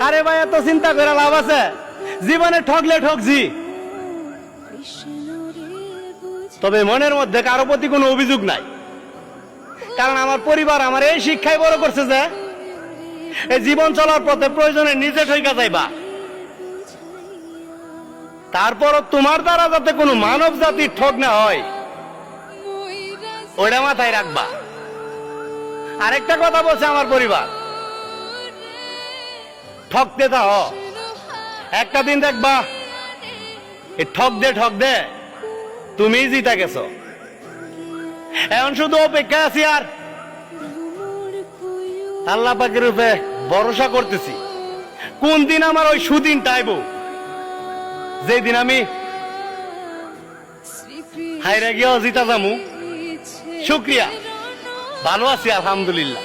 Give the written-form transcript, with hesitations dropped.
আরে ভাই এত চিন্তা করে লাভ আছে? জীবনে ঠকলে ঠকছি, তবে মনের মধ্যে কারো প্রতি কোনো অভিযোগ নাই। কারণ আমার পরিবার আমার এই শিক্ষায় বড় করছে যে এই জীবন চলার পথে প্রয়োজনে নিজে ঠইকা যাইবা। তারপরও তোমার দ্বারা যাতে কোনো মানব জাতির ঠক না হয় ওইটা মাথায় রাখবা। আরেকটা কথা বলছে আমার পরিবার, ঠকতে থাক, একটা দিন দেখবা এই ঠক দে তুমি জিতা গেছো। এখন শুধু অপেক্ষা আছি আর আল্লাহ পাকের উপরে ভরসা করতেছি কোন দিন আমার ওই সুদিনটা আইব, যেদিন আমি হাইরা গিয়েও জিতা যামু। শুক্রিয়া, ভালো আছি আলহামদুলিল্লাহ।